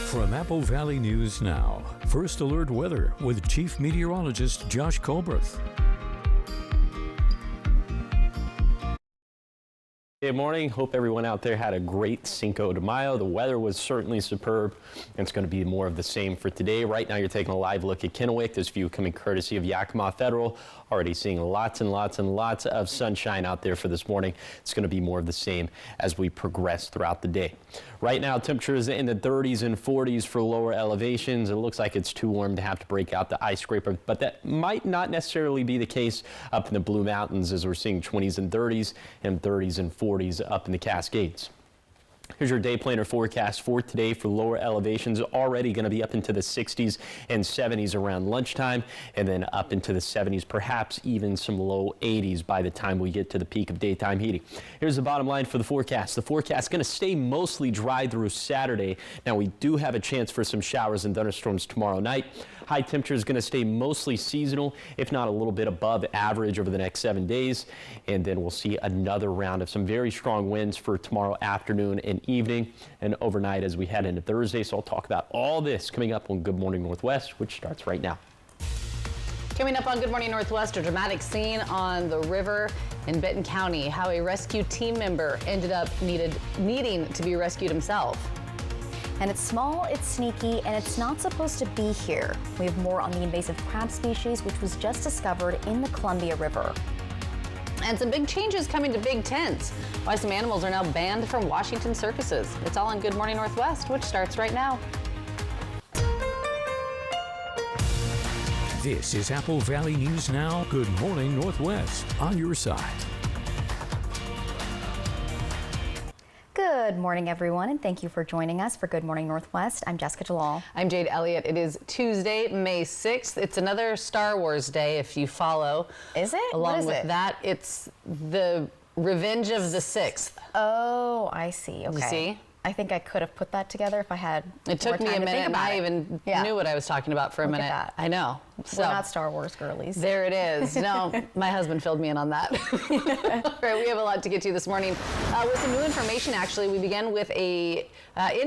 From Apple Valley News Now, First Alert Weather with Chief Meteorologist Josh Colbreth. Good morning. Hope everyone out there had a great Cinco de Mayo. The weather was certainly superb, and it's going to be more of the same for today. Right now, you're taking a live look at Kennewick. This view coming courtesy of Yakima Federal. Already seeing lots and lots and lots of sunshine out there for this morning. It's going to be more of the same as we progress throughout the day. Right now, temperatures in the 30s and 40s for lower elevations. It looks like it's too warm to have to break out the ice scraper, but that might not necessarily be the case up in the Blue Mountains, as we're seeing 20s and 30s and 30s and 40s up in the Cascades. Here's your day planner forecast for today for lower elevations. Already going to be up into the 60s and 70s around lunchtime, and then up into the 70s, perhaps even some low 80s by the time we get to the peak of daytime heating. Here's the bottom line for the forecast. The forecast is going to stay mostly dry through Saturday. Now, we do have a chance for some showers and thunderstorms tomorrow night. High temperature is going to stay mostly seasonal, if not a little bit above average over the next 7 days. And then we'll see another round of some very strong winds for tomorrow afternoon and evening and overnight as we head into Thursday. So I'll talk about all this coming up on Good Morning Northwest, which starts right now. Coming up on Good Morning Northwest, a dramatic scene on the river in Benton County, how a rescue team member ended up needing to be rescued himself. And it's small, it's sneaky, and it's not supposed to be here. We have more on the invasive crab species, which was just discovered in the Columbia River. And some big changes coming to big tents. Why some animals are now banned from Washington circuses. It's all on Good Morning Northwest, which starts right now. This is Apple Valley News Now. Good Morning Northwest, on your side. Good morning, everyone, and thank you for joining us for Good Morning Northwest. I'm Jessica Jalal. I'm Jade Elliott. It is Tuesday, May 6th. It's another Star Wars day if you follow. Is it? Along with that, it's the Revenge of the Sixth. Oh, I see. Okay. You see? I think I could have put that together if I had It took me a minute, and I even knew what I was talking about for a minute. At that. I know. So, we're not Star Wars girlies. There it is. No, my husband filled me in on that. All right, we have a lot to get to this morning. With some new information, actually, we began with in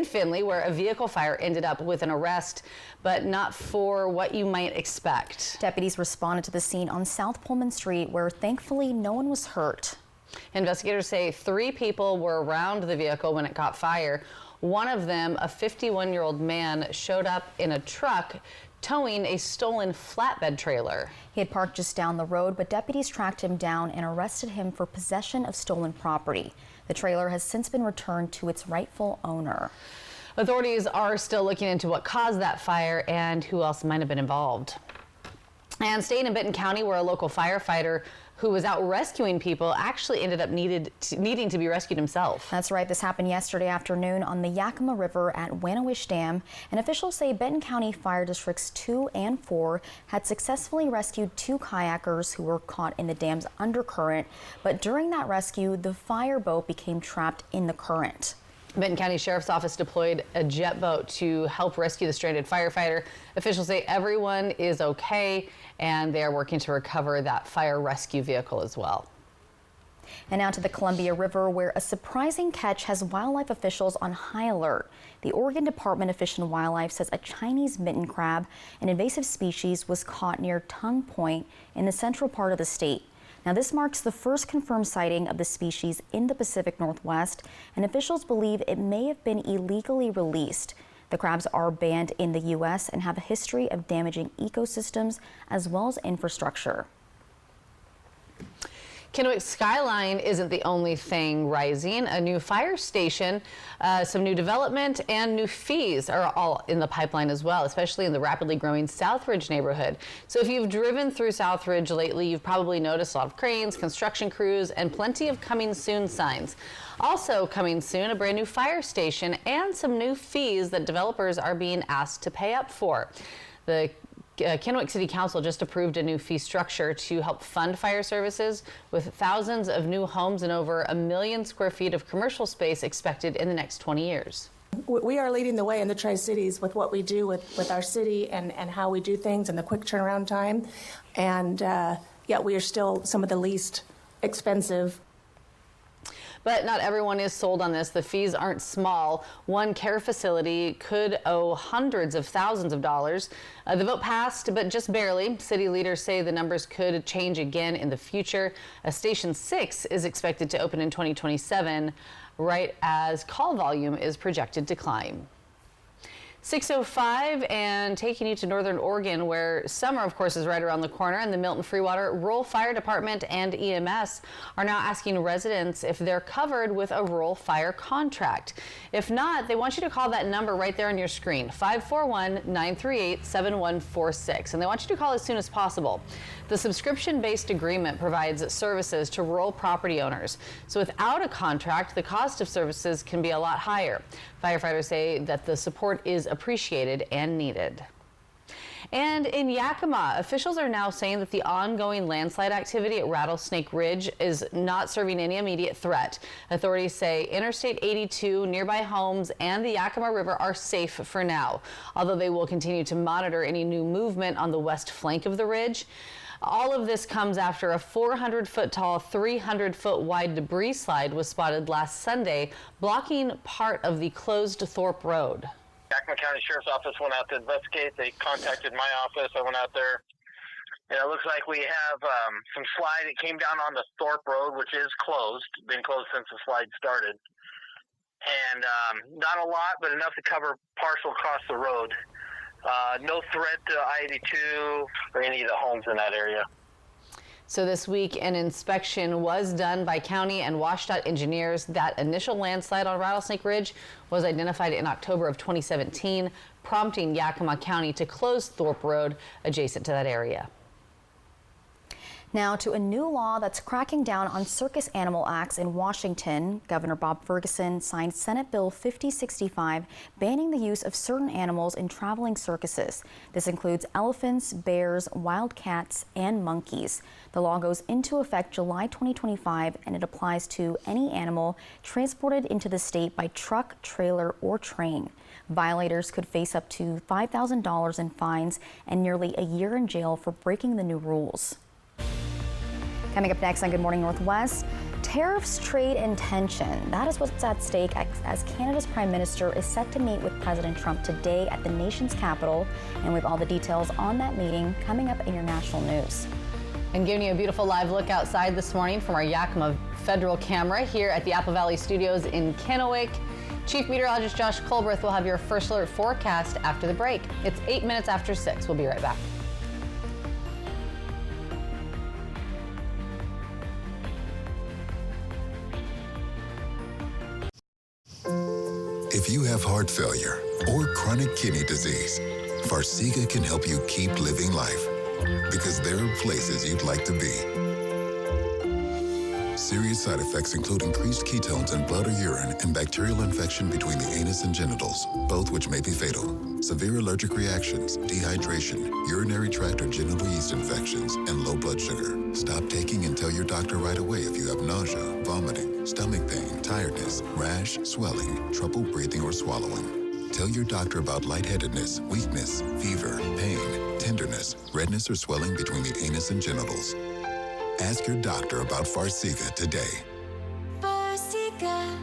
Findlay, where a vehicle fire ended up with an arrest, but not for what you might expect. Deputies responded to the scene on South Pullman Street, where thankfully no one was hurt. Investigators say 3 people were around the vehicle when it caught fire. One of them, a 51-year-old man, showed up in a truck towing a stolen flatbed trailer. He had parked just down the road, but deputies tracked him down and arrested him for possession of stolen property. The trailer has since been returned to its rightful owner. Authorities are still looking into what caused that fire and who else might have been involved. And staying in Benton County, where a local firefighter who was out rescuing people actually ended up needing to be rescued himself. That's right. This happened yesterday afternoon on the Yakima River at Wanawish Dam. And officials say Benton County Fire Districts 2 and 4 had successfully rescued 2 kayakers who were caught in the dam's undercurrent. But during that rescue, the fireboat became trapped in the current. Benton County Sheriff's Office deployed a jet boat to help rescue the stranded firefighter. Officials say everyone is okay, and they are working to recover that fire rescue vehicle as well. And now to the Columbia River, where a surprising catch has wildlife officials on high alert. The Oregon Department of Fish and Wildlife says a Chinese mitten crab, an invasive species, was caught near Tongue Point in the central part of the state. Now, this marks the first confirmed sighting of the species in the Pacific Northwest, and officials believe it may have been illegally released. The crabs are banned in the U.S. and have a history of damaging ecosystems as well as infrastructure. Kennewick skyline isn't the only thing rising. A new fire station, some new development, and new fees are all in the pipeline as well, especially in the rapidly growing Southridge neighborhood. So if you've driven through Southridge lately, you've probably noticed a lot of cranes, construction crews, and plenty of coming soon signs. Also coming soon, a brand new fire station and some new fees that developers are being asked to pay up for. The Kennewick City Council just approved a new fee structure to help fund fire services, with thousands of new homes and over 1 million square feet of commercial space expected in the next 20 years. We are leading the way in the Tri-Cities with what we do with our city and how we do things and the quick turnaround time. And yet we are still some of the least expensive. But not everyone is sold on this. The fees aren't small. One care facility could owe hundreds of thousands of dollars. The vote passed, but just barely. City leaders say the numbers could change again in the future. Station 6 is expected to open in 2027, right as call volume is projected to climb. 6:05 and taking you to Northern Oregon, where summer, of course, is right around the corner, and the Milton Freewater Rural Fire Department and EMS are now asking residents if they're covered with a rural fire contract. If not, they want you to call that number right there on your screen, 541-938-7146, and they want you to call as soon as possible. The subscription-based agreement provides services to rural property owners. So without a contract, the cost of services can be a lot higher. Firefighters say that the support is appreciated and needed. And in Yakima, officials are now saying that the ongoing landslide activity at Rattlesnake Ridge is not serving any immediate threat. Authorities say Interstate 82, nearby homes, and the Yakima River are safe for now, although they will continue to monitor any new movement on the west flank of the ridge. All of this comes after a 400-foot tall, 300-foot wide debris slide was spotted last Sunday, blocking part of the closed Thorpe Road. Yakima County Sheriff's Office went out to investigate. They contacted my office. I went out there. And it looks like we have some slide. It came down on the Thorpe Road, which is closed, been closed since the slide started. And not a lot, but enough to cover partial across the road. No threat to I-82 or any of the homes in that area. So this week, an inspection was done by county and WSDOT engineers. That initial landslide on Rattlesnake Ridge was identified in October of 2017, prompting Yakima County to close Thorpe Road adjacent to that area. Now to a new law that's cracking down on circus animal acts in Washington. Governor Bob Ferguson signed Senate Bill 5065, banning the use of certain animals in traveling circuses. This includes elephants, bears, wild cats, and monkeys. The law goes into effect July 2025, and it applies to any animal transported into the state by truck, trailer, or train. Violators could face up to $5,000 in fines and nearly a year in jail for breaking the new rules. Coming up next on Good Morning Northwest, tariffs, trade, and tension. That is what's at stake as Canada's Prime Minister is set to meet with President Trump today at the nation's capital. And we have all the details on that meeting coming up in your national news. And giving you a beautiful live look outside this morning from our Yakima Federal camera here at the Apple Valley Studios in Kennewick. Chief Meteorologist Josh Colberth will have your first alert forecast after the break. It's 8 minutes after 6. We'll be right back. If you have heart failure or chronic kidney disease, Farxiga can help you keep living life, because there are places you'd like to be. Serious side effects include increased ketones in blood or urine and bacterial infection between the anus and genitals, both which may be fatal. Severe allergic reactions, dehydration, urinary tract or genital yeast infections, and low blood sugar. Stop taking and tell your doctor right away if you have nausea, vomiting, stomach pain, tiredness, rash, swelling, trouble breathing or swallowing. Tell your doctor about lightheadedness, weakness, fever, pain, tenderness, redness or swelling between the anus and genitals. Ask your doctor about Farxiga today. Farxiga.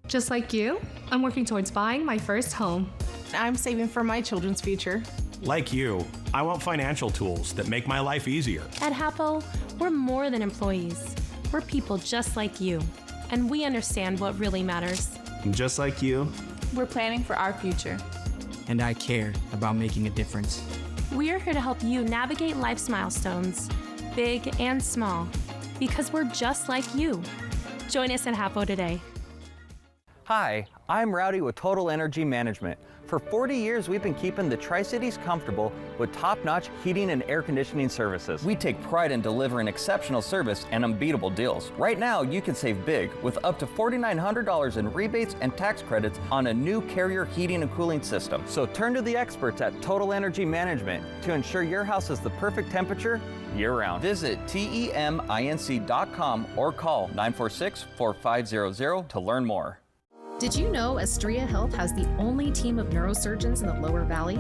Just like you, I'm working towards buying my first home. I'm saving for my children's future. Like you, I want financial tools that make my life easier. At Hapo, we're more than employees. We're people just like you, and we understand what really matters. And just like you, We're planning for our future. And I care about making a difference. We're here to help you navigate life's milestones, big and small, because we're just like you. Join us at Hapo today. Hi, I'm Rowdy with Total Energy Management. For 40 years, we've been keeping the Tri-Cities comfortable with top-notch heating and air conditioning services. We take pride in delivering exceptional service and unbeatable deals. Right now, you can save big with up to $4,900 in rebates and tax credits on a new Carrier heating and cooling system. So turn to the experts at Total Energy Management to ensure your house is the perfect temperature year-round. Visit TEMINC.com or call 946-4500 to learn more. Did you know Astria Health has the only team of neurosurgeons in the Lower Valley?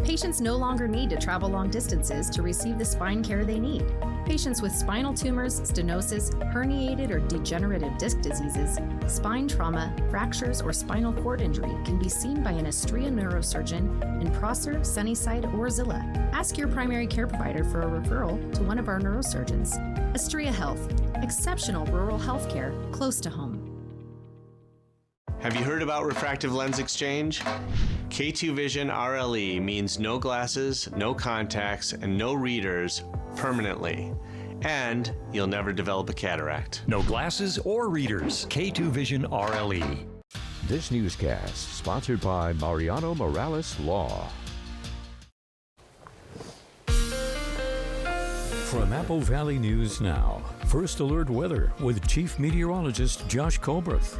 Patients no longer need to travel long distances to receive the spine care they need. Patients with spinal tumors, stenosis, herniated or degenerative disc diseases, spine trauma, fractures, or spinal cord injury can be seen by an Astria neurosurgeon in Prosser, Sunnyside, or Zillah. Ask your primary care provider for a referral to one of our neurosurgeons. Astria Health, exceptional rural health care close to home. Have you heard about refractive lens exchange? K2 Vision RLE means no glasses, no contacts, and no readers permanently. And you'll never develop a cataract. No glasses or readers. K2 Vision RLE. This newscast sponsored by Mariano Morales Law. From Apple Valley News Now, First Alert Weather with Chief Meteorologist Josh Colberth.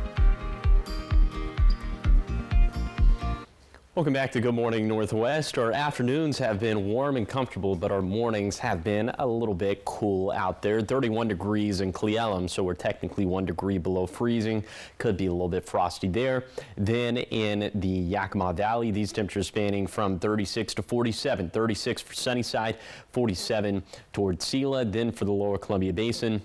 Welcome back to Good Morning Northwest. Our afternoons have been warm and comfortable, but our mornings have been a little bit cool out there. 31 degrees in Cle Elum, so we're technically 1 degree below freezing. Could be a little bit frosty there. Then in the Yakima Valley, these temperatures spanning from 36 to 47. 36 for Sunnyside, 47 towards Sela. Then for the Lower Columbia Basin,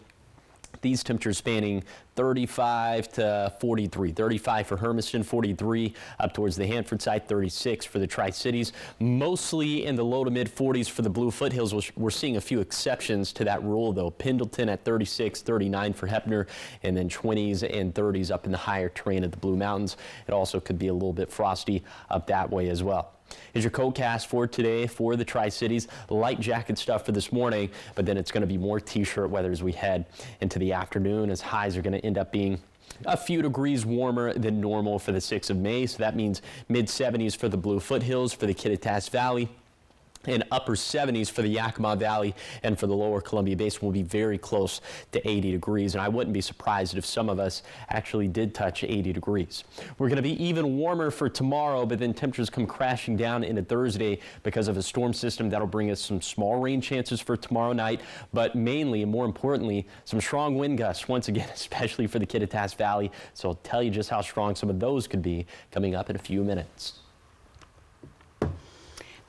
these temperatures spanning 35 to 43. 35 for Hermiston, 43 up towards the Hanford side, 36 for the Tri-Cities. Mostly in the low to mid 40s for the Blue Foothills. We're seeing a few exceptions to that rule, though. Pendleton at 36, 39 for Heppner, and then 20s and 30s up in the higher terrain of the Blue Mountains. It also could be a little bit frosty up that way as well. Here's your CoCast for today for the Tri-Cities. Light jacket stuff for this morning, but then it's going to be more t-shirt weather as we head into the afternoon, as highs are going to end up being a few degrees warmer than normal for the 6th of May. So that means mid-70s for the Blue Foothills, for the Kittitas Valley, and upper 70s for the Yakima Valley and for the Lower Columbia Basin will be very close to 80 degrees. And I wouldn't be surprised if some of us actually did touch 80 degrees. We're going to be even warmer for tomorrow, but then temperatures come crashing down into Thursday because of a storm system that'll bring us some small rain chances for tomorrow night, but mainly and more importantly, some strong wind gusts once again, especially for the Kittitas Valley. So I'll tell you just how strong some of those could be coming up in a few minutes.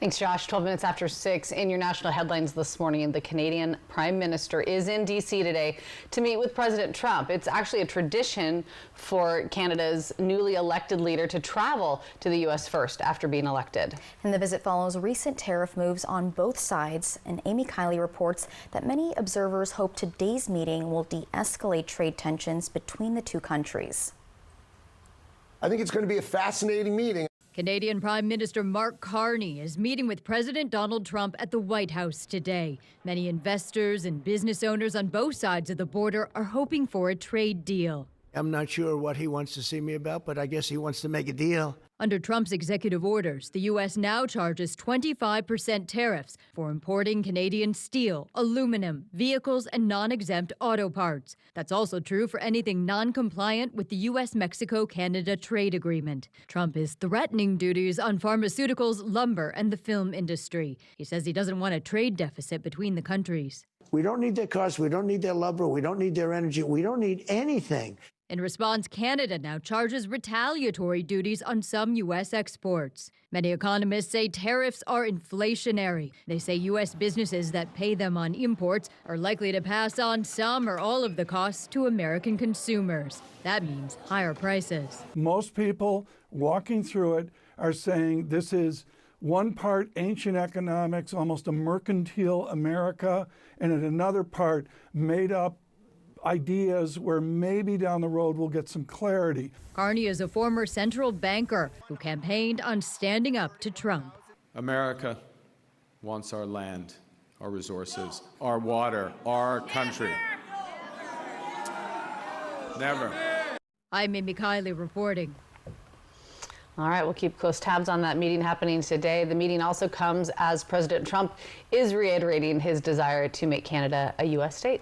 Thanks, Josh. 12 minutes after 6 in your national headlines this morning. The Canadian Prime Minister is in D.C. today to meet with President Trump. It's actually a tradition for Canada's newly elected leader to travel to the U.S. first after being elected. And the visit follows recent tariff moves on both sides. And Amy Kiley reports that many observers hope today's meeting will de-escalate trade tensions between the two countries. I think it's going to be a fascinating meeting. Canadian Prime Minister Mark Carney is meeting with President Donald Trump at the White House today. Many investors and business owners on both sides of the border are hoping for a trade deal. I'm not sure what he wants to see me about, but I guess he wants to make a deal. Under Trump's executive orders, the U.S. now charges 25% tariffs for importing Canadian steel, aluminum, vehicles, and non-exempt auto parts. That's also true for anything non-compliant with the U.S.-Mexico-Canada trade agreement. Trump is threatening duties on pharmaceuticals, lumber, and the film industry. He says he doesn't want a trade deficit between the countries. We don't need their cars, we don't need their lumber, we don't need their energy, we don't need anything. In response, Canada now charges retaliatory duties on some U.S. exports. Many economists say tariffs are inflationary. They say U.S. businesses that pay them on imports are likely to pass on some or all of the costs to American consumers. That means higher prices. Most people walking through it are saying this is one part ancient economics, almost a mercantile America, and in another part made up ideas where maybe down the road we'll get some clarity. Carney is a former central banker who campaigned on standing up to Trump. America wants our land, our resources, our water, our country. Never. I'm Amy Kiley reporting. All right, we'll keep close tabs on that meeting happening today. The meeting also comes as President Trump is reiterating his desire to make Canada a U.S. state.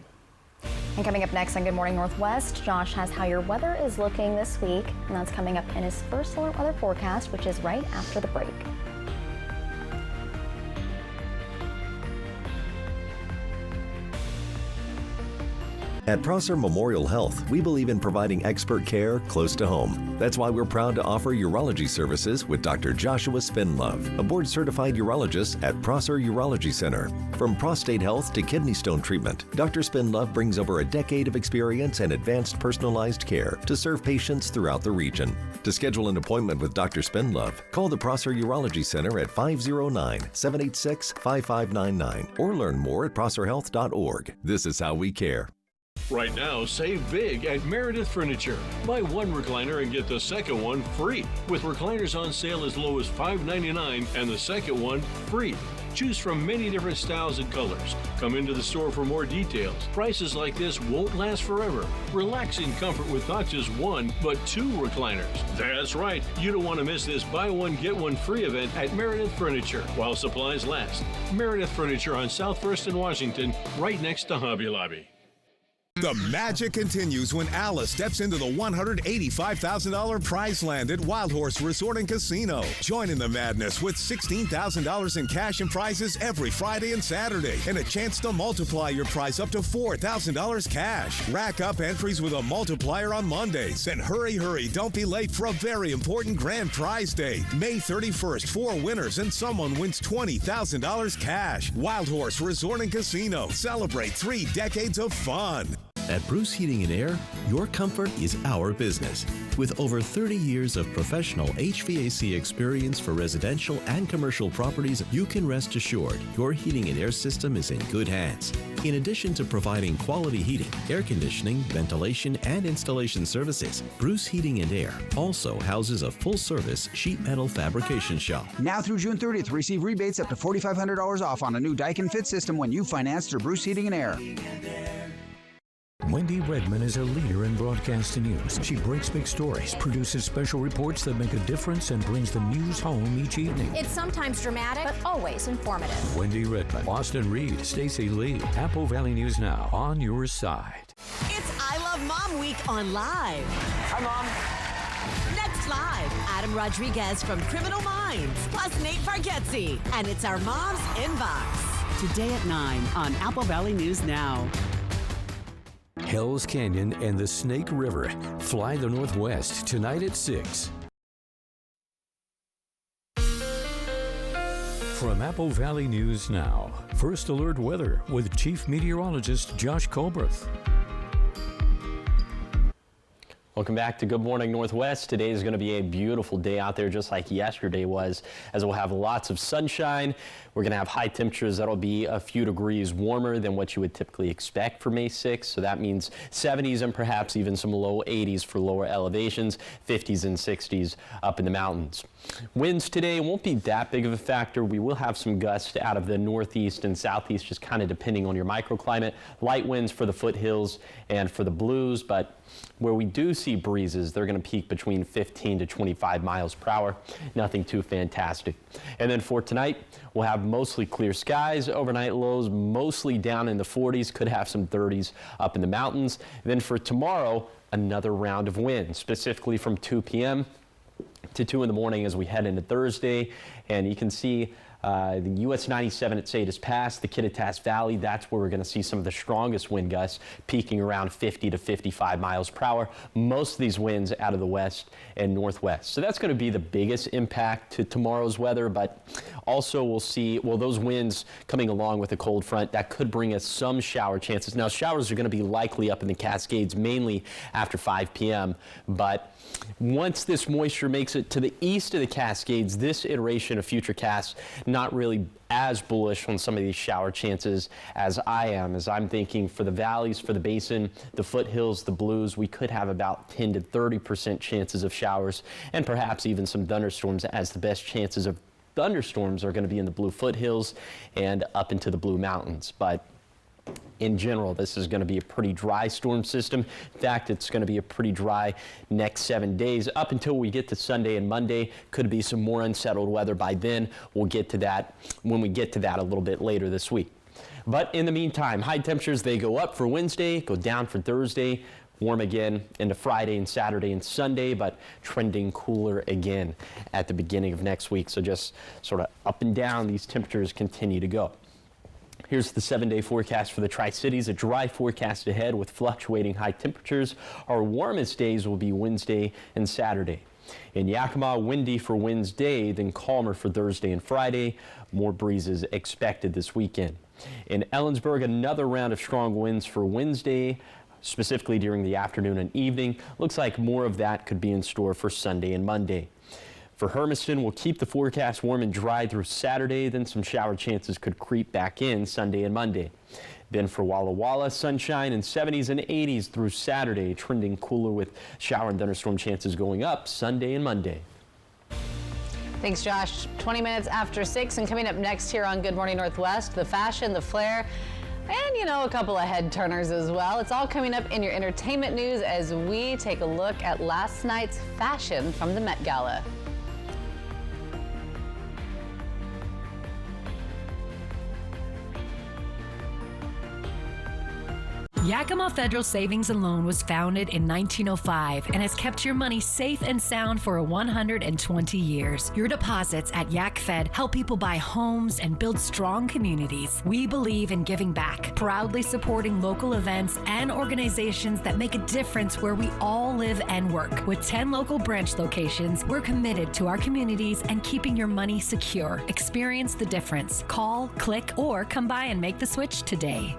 And coming up next on Good Morning Northwest, Josh has how your weather is looking this week, and that's coming up in his first alert weather forecast, which is right after the break. At Prosser Memorial Health, we believe in providing expert care close to home. That's why we're proud to offer urology services with Dr. Joshua Spindlove, a board-certified urologist at Prosser Urology Center. From prostate health to kidney stone treatment, Dr. Spindlove brings over a decade of experience and advanced personalized care to serve patients throughout the region. To schedule an appointment with Dr. Spindlove, call the Prosser Urology Center at 509-786-5599 or learn more at prosserhealth.org. This is how we care. Right now, save big at Meredith Furniture. Buy one recliner and get the second one free. With recliners on sale as low as $5.99 and the second one free. Choose from many different styles and colors. Come into the store for more details. Prices like this won't last forever. Relaxing comfort with not just one, but two recliners. That's right. You don't want to miss this buy one, get one free event at Meredith Furniture while supplies last. Meredith Furniture on South First and Washington, right next to Hobby Lobby. The magic continues when Alice steps into the $185,000 prize land at Wild Horse Resort and Casino. Join in the madness with $16,000 in cash and prizes every Friday and Saturday, and a chance to multiply your prize up to $4,000 cash. Rack up entries with a multiplier on Mondays, and hurry, don't be late for a very important grand prize day. May 31st, 4 winners and someone wins $20,000 cash. Wild Horse Resort and Casino. Celebrate 3 decades of fun. At Bruce Heating and Air, your comfort is our business. With over 30 years of professional HVAC experience for residential and commercial properties, you can rest assured your heating and air system is in good hands. In addition to providing quality heating, air conditioning, ventilation, and installation services, Bruce Heating and Air also houses a full-service sheet metal fabrication shop. Now through June 30th, receive rebates up to $4,500 off on a new Daikin Fit system when you finance through Bruce Heating and Air. Wendy Redman is a leader in broadcast news. She breaks big stories, produces special reports that make a difference, and brings the news home each evening. It's sometimes dramatic, but always informative. Wendy Redman, Austin Reed, Stacey Lee, Apple Valley News Now, on your side. It's I Love Mom Week on Live. Hi, Mom. Next Live, Adam Rodriguez from Criminal Minds, plus Nate Bargatze. And it's our Mom's Inbox. Today at 9 on Apple Valley News Now. Hell's Canyon and the Snake River. Fly the Northwest tonight at 6. From Apple Valley News Now, First Alert Weather with Chief Meteorologist Josh Colbreth. Welcome back to Good Morning Northwest. Today is going to be a beautiful day out there, just like yesterday was, as we'll have lots of sunshine. We're going to have high temperatures that'll be a few degrees warmer than what you would typically expect for May 6th. So that means 70s and perhaps even some low 80s for lower elevations, 50s and 60s up in the mountains. Winds today won't be that big of a factor. We will have some gusts out of the northeast and southeast, just kind of depending on your microclimate. Light winds for the foothills and for the blues, but where we do see breezes, they're going to peak between 15 to 25 miles per hour. Nothing too fantastic. And then for tonight, we'll have mostly clear skies. Overnight lows mostly down in the 40s, could have some 30s up in the mountains. And then for tomorrow, another round of wind, specifically from 2 p.m. to 2 in the morning as we head into Thursday. And you can see the US 97 at Sadius Pass, the Kittitas Valley, that's where we're going to see some of the strongest wind gusts, peaking around 50 to 55 miles per hour. Most of these winds out of the west and northwest. So that's going to be the biggest impact to tomorrow's weather, but also we'll see, well, those winds coming along with a cold front, that could bring us some shower chances. Now, showers are going to be likely up in the Cascades, mainly after 5 p.m., but once this moisture makes it to the east of the Cascades, this iteration of Futurecast, not really as bullish on some of these shower chances as I am, as I'm thinking for the valleys, for the basin, the foothills, the blues, we could have about 10 to 30% chances of showers and perhaps even some thunderstorms, as the best chances of thunderstorms are going to be in the blue foothills and up into the Blue Mountains. But in general, this is going to be a pretty dry storm system. In fact, it's going to be a pretty dry next 7 days up until we get to Sunday and Monday. Could be some more unsettled weather by then. We'll get to that when we get to that a little bit later this week. But in the meantime, high temperatures, they go up for Wednesday, go down for Thursday, warm again into Friday and Saturday and Sunday, but trending cooler again at the beginning of next week. So just sort of up and down, these temperatures continue to go. Here's the 7-day forecast for the Tri-Cities. A dry forecast ahead with fluctuating high temperatures. Our warmest days will be Wednesday and Saturday. In Yakima, windy for Wednesday, then calmer for Thursday and Friday. More breezes expected this weekend. In Ellensburg, another round of strong winds for Wednesday, specifically during the afternoon and evening. Looks like more of that could be in store for Sunday and Monday. For Hermiston, we'll keep the forecast warm and dry through Saturday, then some shower chances could creep back in Sunday and Monday. Then for Walla Walla, sunshine in 70s and 80s through Saturday, trending cooler with shower and thunderstorm chances going up Sunday and Monday. Thanks, Josh. 20 minutes after 6, and coming up next here on Good Morning Northwest, the fashion, the flair, and, you know, a couple of head turners as well. It's all coming up in your entertainment news as we take a look at last night's fashion from the Met Gala. Yakima Federal Savings and Loan was founded in 1905 and has kept your money safe and sound for 120 years. Your deposits at YakFed help people buy homes and build strong communities. We believe in giving back, proudly supporting local events and organizations that make a difference where we all live and work. With 10 local branch locations, we're committed to our communities and keeping your money secure. Experience the difference. Call, click, or come by and make the switch today.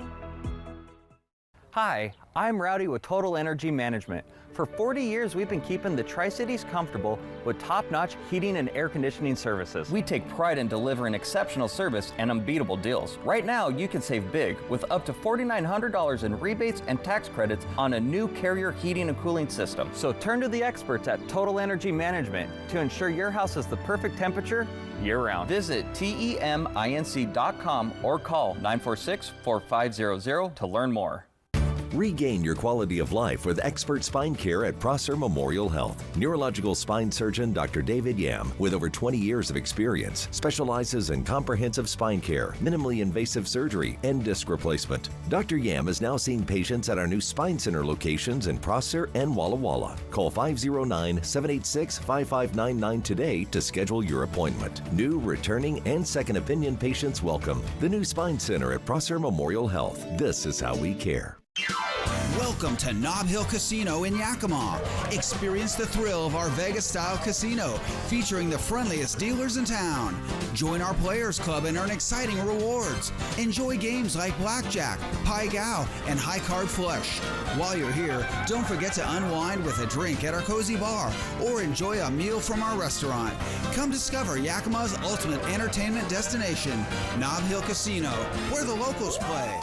Hi, I'm Rowdy with Total Energy Management. For 40 years, we've been keeping the Tri-Cities comfortable with top-notch heating and air conditioning services. We take pride in delivering exceptional service and unbeatable deals. Right now, you can save big with up to $4,900 in rebates and tax credits on a new Carrier heating and cooling system. So turn to the experts at Total Energy Management to ensure your house is the perfect temperature year-round. Visit TEMINC.com or call 946-4500 to learn more. Regain your quality of life with expert spine care at Prosser Memorial Health. Neurological spine surgeon Dr. David Yam, with over 20 years of experience, specializes in comprehensive spine care, minimally invasive surgery, and disc replacement. Dr. Yam is now seeing patients at our new Spine Center locations in Prosser and Walla Walla. Call 509-786-5599 today to schedule your appointment. New, returning, and second opinion patients welcome. The new Spine Center at Prosser Memorial Health. This is how we care. Welcome to Nob Hill Casino in Yakima. Experience the thrill of our Vegas-style casino, featuring the friendliest dealers in town. Join our Players Club and earn exciting rewards. Enjoy games like Blackjack, Pai Gow, and High Card Flush. While you're here, don't forget to unwind with a drink at our cozy bar or enjoy a meal from our restaurant. Come discover Yakima's ultimate entertainment destination, Nob Hill Casino, where the locals play.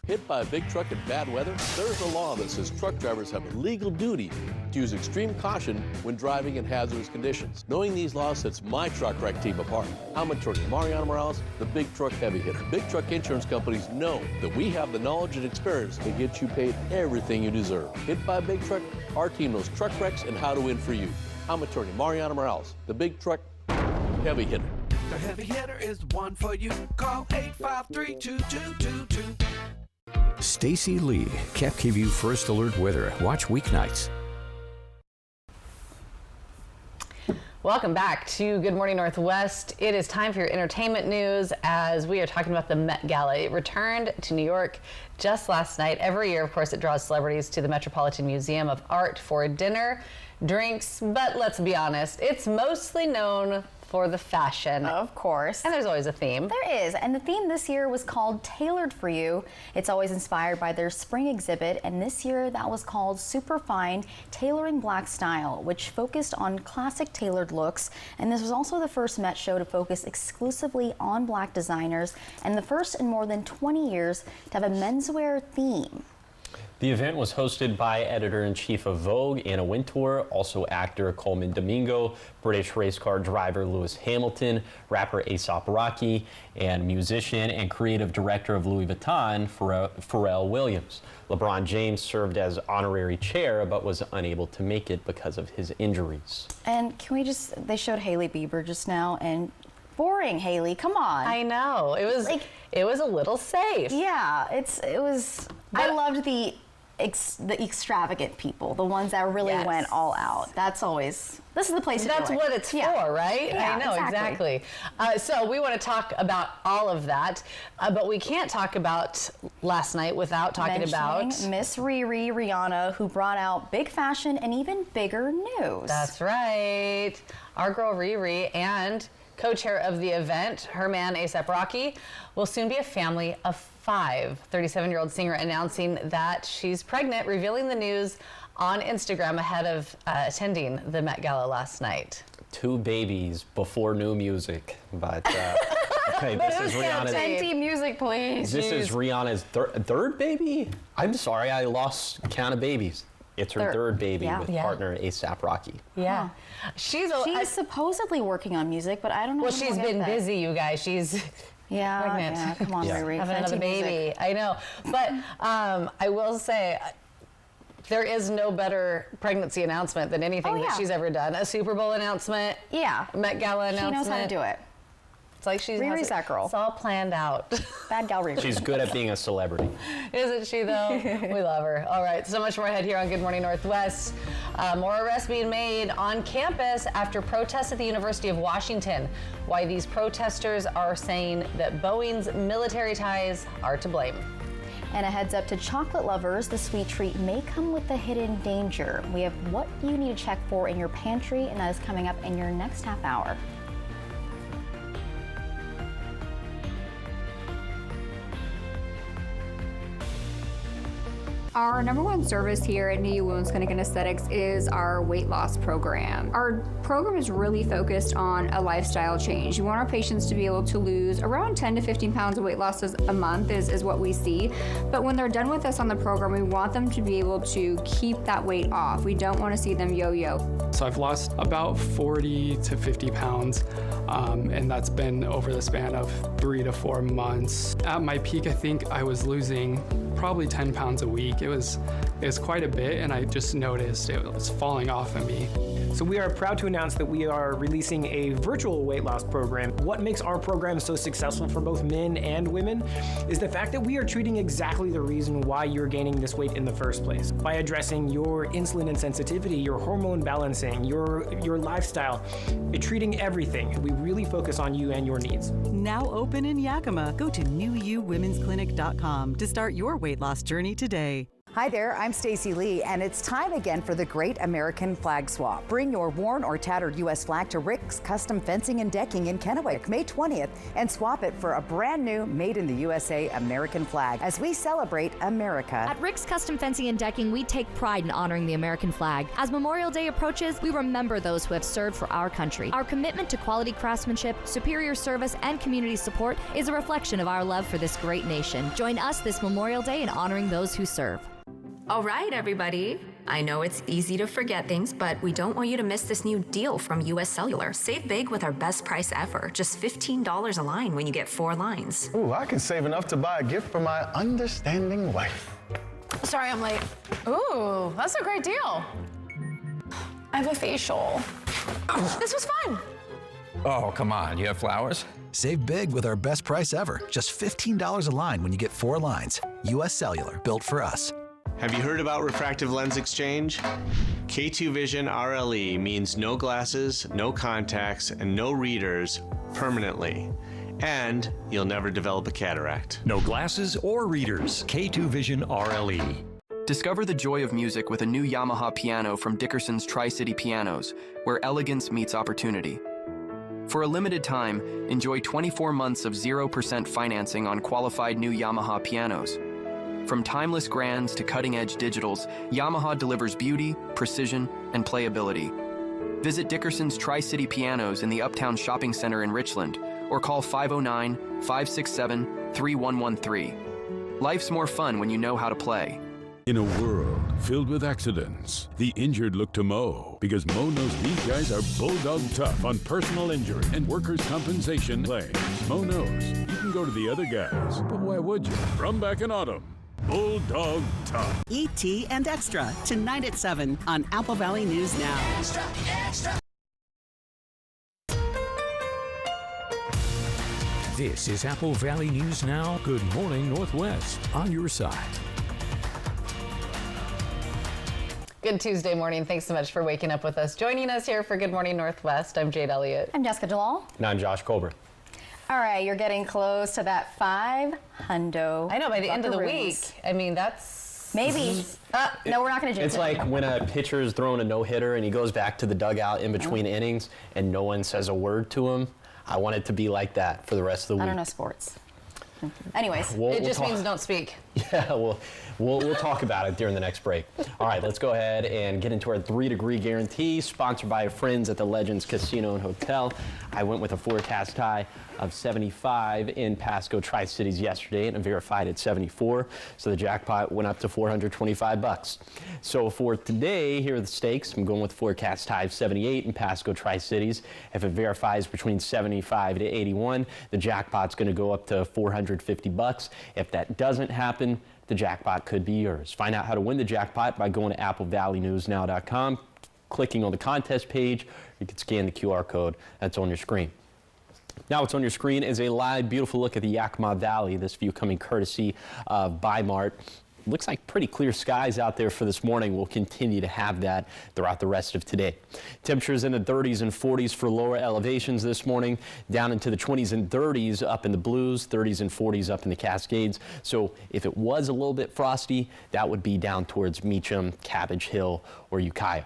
Hit by a big truck in bad weather? There's a law that says truck drivers have a legal duty to use extreme caution when driving in hazardous conditions. Knowing these laws sets my truck wreck team apart. I'm attorney Mariano Morales, the Big Truck Heavy Hitter. Big truck insurance companies know that we have the knowledge and experience to get you paid everything you deserve. Hit by a big truck? Our team knows truck wrecks and how to win for you. I'm attorney Mariano Morales, the Big Truck Heavy Hitter. The Heavy Hitter is the one for you. Call 853-2222. Stacy Lee, KFKView First Alert Weather. Watch weeknights. Welcome back to Good Morning Northwest. It is time for your entertainment news as we are talking about the Met Gala. It returned to New York just last night. Every year, of course, it draws celebrities to the Metropolitan Museum of Art for dinner, drinks, but let's be honest, it's mostly known for the fashion. Of course. And there's always a theme. There is, and the theme this year was called Tailored for You. It's always inspired by their spring exhibit, and this year that was called Superfine Tailoring Black Style, which focused on classic tailored looks. And this was also the first Met show to focus exclusively on black designers, and the first in more than 20 years to have a menswear theme. The event was hosted by editor-in-chief of Vogue, Anna Wintour, also actor Coleman Domingo, British race car driver Lewis Hamilton, rapper Aesop Rocky, and musician and creative director of Louis Vuitton, Pharrell Williams. LeBron James served as honorary chair, but was unable to make it because of his injuries. And they showed Hailey Bieber just now, and boring, Hailey, come on. I know, it was a little safe. Yeah, it was, I loved the the extravagant people, the ones that really went all out. This is the place to do it. That's what it's for, right? Yeah, I know, exactly. So we want to talk about all of that, but we can't talk about last night without talking about Miss Riri Rihanna, who brought out big fashion and even bigger news. That's right. Our girl Riri and co-chair of the event, her man A$AP Rocky, will soon be a family of 5. 37-year-old singer announcing that she's pregnant, revealing the news on Instagram ahead of attending the Met Gala last night. 2 babies before new music, but okay, this is Rihanna's. Fenty music, please. This is Rihanna's third baby. I'm sorry, I lost count of babies. It's her third baby with partner A$AP Rocky. Yeah, she's supposedly working on music, but I don't know. Well, she's been busy, you guys. She's pregnant. Yeah, come on, Riri. Having another baby. I know, but I will say, there is no better pregnancy announcement than anything that she's ever done. A Super Bowl announcement. Yeah. Met Gala announcement. She knows how to do it. It's like Riri's that girl. It's all planned out. Bad gal Riri. She's good at being a celebrity. Isn't she, though? We love her. All right, so much more ahead here on Good Morning Northwest. More arrests being made on campus after protests at the University of Washington. Why these protesters are saying that Boeing's military ties are to blame. And a heads up to chocolate lovers, the sweet treat may come with a hidden danger. We have what you need to check for in your pantry, and that is coming up in your next half hour. Our number one service here at NIU Women's Clinic and Aesthetics is our weight loss program. Our program is really focused on a lifestyle change. We want our patients to be able to lose around 10 to 15 pounds of weight loss a month is what we see. But when they're done with us on the program, we want them to be able to keep that weight off. We don't want to see them yo-yo. So I've lost about 40 to 50 pounds, and that's been over the span of 3 to 4 months. At my peak, I think I was losing probably 10 pounds a week. It was quite a bit, and I just noticed it was falling off of me. So we are proud to announce that we are releasing a virtual weight loss program. What makes our program so successful for both men and women is the fact that we are treating exactly the reason why you're gaining this weight in the first place. By addressing your insulin insensitivity, your hormone balancing, your lifestyle, treating everything. We really focus on you and your needs. Now open in Yakima. Go to newuwomensclinic.com to start your weight loss journey today. Hi there, I'm Stacy Lee, and it's time again for the Great American Flag Swap. Bring your worn or tattered U.S. flag to Rick's Custom Fencing and Decking in Kennewick, May 20th, and swap it for a brand new Made in the USA American flag as we celebrate America. At Rick's Custom Fencing and Decking, we take pride in honoring the American flag. As Memorial Day approaches, we remember those who have served for our country. Our commitment to quality craftsmanship, superior service, and community support is a reflection of our love for this great nation. Join us this Memorial Day in honoring those who serve. All right, everybody. I know it's easy to forget things, but we don't want you to miss this new deal from US Cellular. Save big with our best price ever. Just $15 a line when you get 4 lines. Ooh, I can save enough to buy a gift for my understanding wife. Sorry, I'm late. Ooh, that's a great deal. I have a facial. This was fun. Oh, come on. You have flowers? Save big with our best price ever. Just $15 a line when you get 4 lines. US Cellular, built for us. Have you heard about refractive lens exchange? K2 Vision RLE means no glasses, no contacts, and no readers permanently. And you'll never develop a cataract. No glasses or readers. K2 Vision RLE. Discover the joy of music with a new Yamaha piano from Dickerson's Tri-City Pianos, where elegance meets opportunity. For a limited time, enjoy 24 months of 0% financing on qualified new Yamaha pianos. From timeless grands to cutting-edge digitals, Yamaha delivers beauty, precision, and playability. Visit Dickerson's Tri-City Pianos in the Uptown Shopping Center in Richland, or call 509-567-3113. Life's more fun when you know how to play. In a world filled with accidents, the injured look to Mo, because Mo knows these guys are bulldog tough on personal injury and workers' compensation claims. Mo knows you can go to the other guys, but why would you? From back in autumn, Bulldog Tough. E.T. and Extra, tonight at 7 on Apple Valley News Now. Extra, extra. This is Apple Valley News Now. Good morning, Northwest, on your side. Good Tuesday morning. Thanks so much for waking up with us. Joining us here for Good Morning Northwest, I'm Jade Elliott. I'm Jessica Jalal. And I'm Josh Colbert. All right, you're getting close to that $500. I know, by the end of the week. I mean, that's... Maybe. No, we're not going to jinx it. It's like when a pitcher is throwing a no-hitter and he goes back to the dugout in between innings and no one says a word to him. I want it to be like that for the rest of the week. I don't know sports. Anyways. It just means don't speak. Yeah, we'll talk about it during the next break. All right, let's go ahead and get into our 3-degree guarantee, sponsored by our friends at the Legends Casino and Hotel. I went with a forecast high of 75 in Pasco Tri-Cities yesterday and verified at 74. So the jackpot went up to $425. So for today, here are the stakes. I'm going with forecast high of 78 in Pasco Tri-Cities. If it verifies between 75 to 81, the jackpot's going to go up to $450. If that doesn't happen, the jackpot could be yours. Find out how to win the jackpot by going to applevalleyNewsNow.com, clicking on the contest page. You can scan the QR code that's on your screen. Now what's on your screen is a live, beautiful look at the Yakima Valley. This view coming courtesy of Bi-Mart. Looks like pretty clear skies out there for this morning. We'll continue to have that throughout the rest of today. Temperatures in the 30s and 40s for lower elevations this morning, down into the 20s and 30s up in the Blues, 30s and 40s up in the Cascades. So if it was a little bit frosty, that would be down towards Meacham, Cabbage Hill, or Ukiah.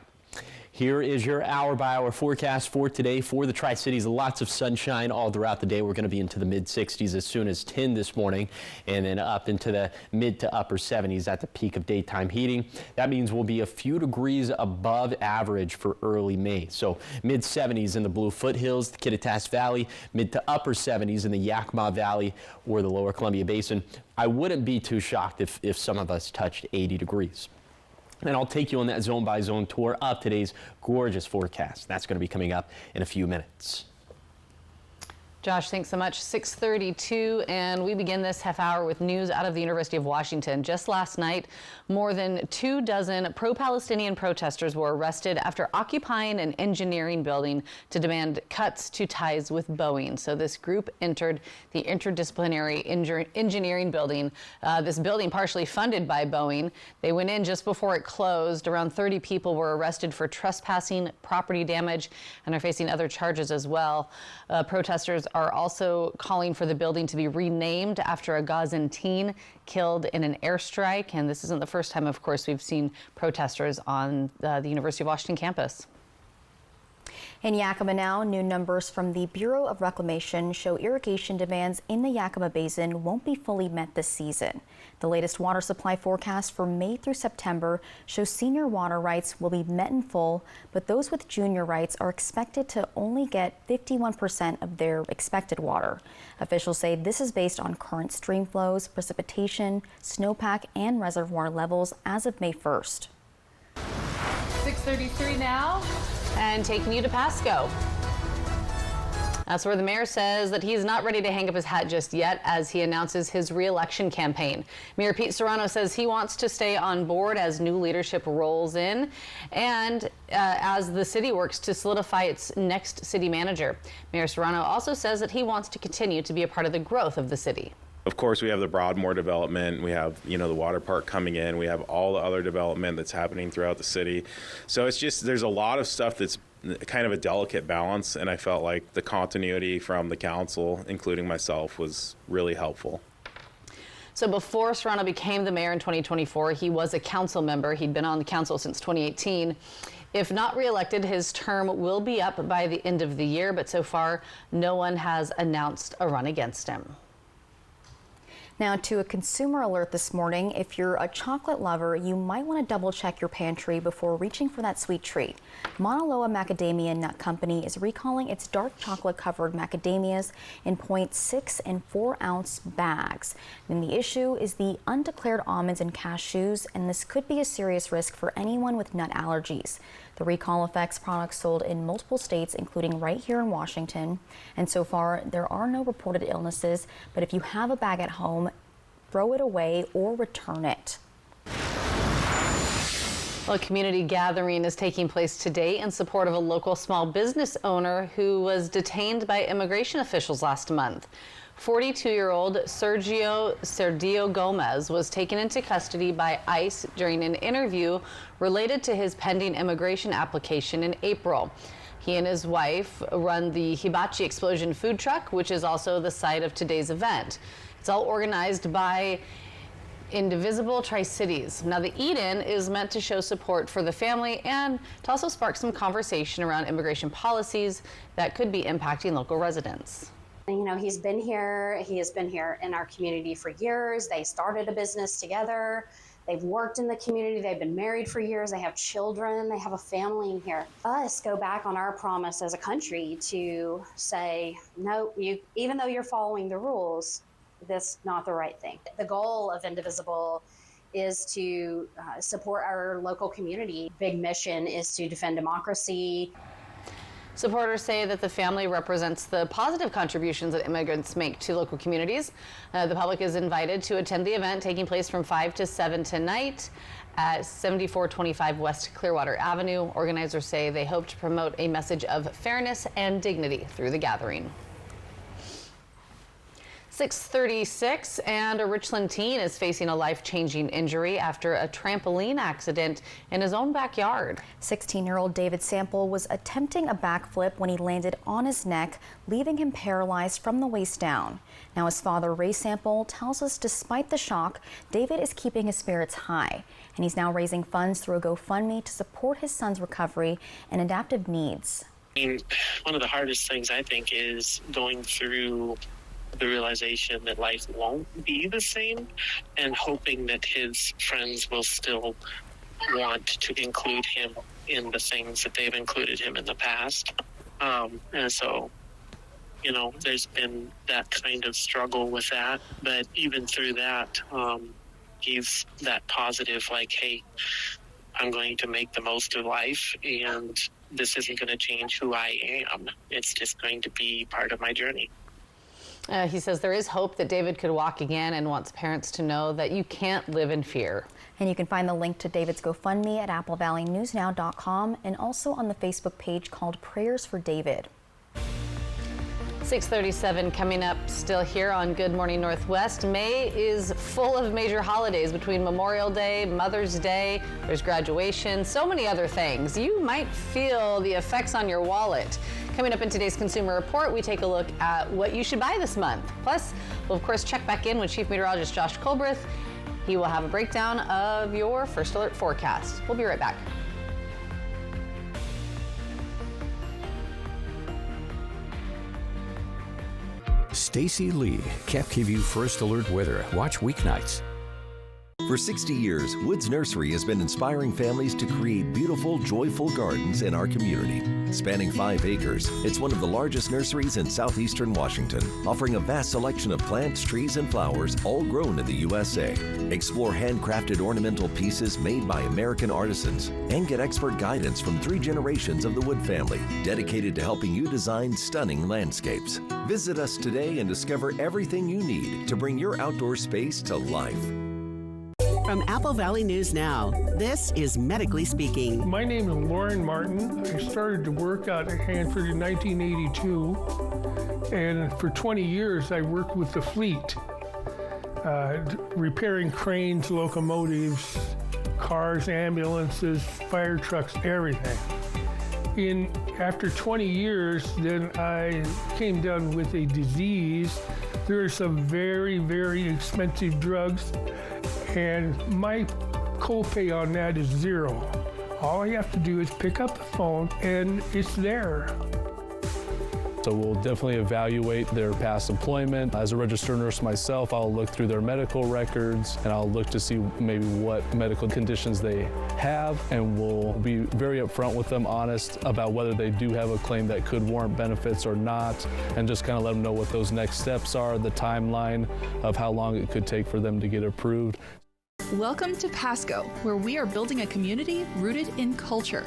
Here is your hour-by-hour forecast for today for the Tri-Cities. Lots of sunshine all throughout the day. We're going to be into the mid-60s as soon as 10 this morning, and then up into the mid to upper 70s at the peak of daytime heating. That means we'll be a few degrees above average for early May. So mid-70s in the Blue Foothills, the Kittitas Valley, mid to upper 70s in the Yakima Valley or the Lower Columbia Basin. I wouldn't be too shocked if some of us touched 80 degrees. And I'll take you on that zone-by-zone tour of today's gorgeous forecast. That's going to be coming up in a few minutes. Josh, thanks so much. 6:32, and we begin this half hour with news out of the University of Washington. Just last night, more than 24 pro-Palestinian protesters were arrested after occupying an engineering building to demand cuts to ties with Boeing. So this group entered the interdisciplinary engineering building, this building partially funded by Boeing. They went in just before it closed. Around 30 people were arrested for trespassing, property damage, and are facing other charges as well. Protesters are also calling for the building to be renamed after a Gazan teen killed in an airstrike. And this isn't the first time, of course, we've seen protesters on the University of Washington campus. In Yakima now, new numbers from the Bureau of Reclamation show irrigation demands in the Yakima Basin won't be fully met this season. The latest water supply forecast for May through September shows senior water rights will be met in full, but those with junior rights are expected to only get 51% of their expected water. Officials say this is based on current stream flows, precipitation, snowpack, and reservoir levels as of May 1st. 6:33 now, and taking you to Pasco. That's where the mayor says that he's not ready to hang up his hat just yet as he announces his re-election campaign. Mayor Pete Serrano says he wants to stay on board as new leadership rolls in and as the city works to solidify its next city manager. Mayor Serrano also says that he wants to continue to be a part of the growth of the city. Of course, we have the Broadmoor development. We have, the water park coming in. We have all the other development that's happening throughout the city. So it's just, there's a lot of stuff that's kind of a delicate balance. And I felt like the continuity from the council, including myself, was really helpful. So before Serrano became the mayor in 2024, he was a council member. He'd been on the council since 2018. If not reelected, his term will be up by the end of the year. But so far, no one has announced a run against him. Now to a consumer alert this morning. If you're a chocolate lover, you might want to double check your pantry before reaching for that sweet treat. Mauna Loa Macadamia Nut Company is recalling its dark chocolate covered macadamias in 0.6 and 4 ounce bags. And the issue is the undeclared almonds and cashews, and this could be a serious risk for anyone with nut allergies. The recall affects products sold in multiple states, including right here in Washington. And so far, there are no reported illnesses, but if you have a bag at home, throw it away or return it. Well, a community gathering is taking place today in support of a local small business owner who was detained by immigration officials last month. 42-year-old Sergio Cerdillo Gomez was taken into custody by ICE during an interview related to his pending immigration application in April. He and his wife run the Hibachi Explosion food truck, which is also the site of today's event. It's all organized by Indivisible Tri-Cities. Now, the eat-in is meant to show support for the family and to also spark some conversation around immigration policies that could be impacting local residents. You know, he's been here. He has been here in our community for years. They started a business together. They've worked in the community. They've been married for years. They have children. They have a family in here. Us go back on our promise as a country to say, no, even though you're following the rules, that's not the right thing. The goal of Indivisible is to support our local community. Big mission is to defend democracy. Supporters say that the family represents the positive contributions that immigrants make to local communities. The public is invited to attend the event taking place from 5 to 7 tonight at 7425 West Clearwater Avenue. Organizers say they hope to promote a message of fairness and dignity through the gathering. 6:36, and a Richland teen is facing a life-changing injury after a trampoline accident in his own backyard. 16-year-old David Sample was attempting a backflip when he landed on his neck, leaving him paralyzed from the waist down. Now, his father, Ray Sample, tells us despite the shock, David is keeping his spirits high, and he's now raising funds through a GoFundMe to support his son's recovery and adaptive needs. I mean, one of the hardest things, I think, is going through the realization that life won't be the same and hoping that his friends will still want to include him in the things that they've included him in the past. And so, you know, there's been that kind of struggle with that. But even through that, he's that positive, like, hey, I'm going to make the most of life, and this isn't going to change who I am. It's just going to be part of my journey. He says there is hope that David could walk again and wants parents to know that you can't live in fear. And you can find the link to David's GoFundMe at applevalley.newsnow.com and also on the Facebook page called Prayers for David. 6:37 coming up still here on Good Morning Northwest. May is full of major holidays between Memorial Day, Mother's Day, there's graduation, so many other things. You might feel the effects on your wallet. Coming up in today's Consumer Report, we take a look at what you should buy this month. Plus, we'll of course check back in with Chief Meteorologist Josh Colbreth. He will have a breakdown of your First Alert forecast. We'll be right back. Stacy Lee, KEPKView First Alert Weather. Watch weeknights. For 60 years, Woods Nursery has been inspiring families to create beautiful, joyful gardens in our community. Spanning 5 acres, it's one of the largest nurseries in southeastern Washington, offering a vast selection of plants, trees, and flowers, all grown in the USA. Explore handcrafted ornamental pieces made by American artisans, and get expert guidance from 3 generations of the Wood family, dedicated to helping you design stunning landscapes. Visit us today and discover everything you need to bring your outdoor space to life. From Apple Valley News Now, this is Medically Speaking. My name is Lauren Martin. I started to work out at Hanford in 1982, and for 20 years I worked with the fleet, repairing cranes, locomotives, cars, ambulances, fire trucks, everything. After 20 years, then I came down with a disease. There are some very, very expensive drugs, and my copay on that is $0. All I have to do is pick up the phone and it's there. So we'll definitely evaluate their past employment. As a registered nurse myself, I'll look through their medical records and I'll look to see maybe what medical conditions they have, and we'll be very upfront with them, honest about whether they do have a claim that could warrant benefits or not, and just kind of let them know what those next steps are, the timeline of how long it could take for them to get approved. Welcome to Pasco, where we are building a community rooted in culture.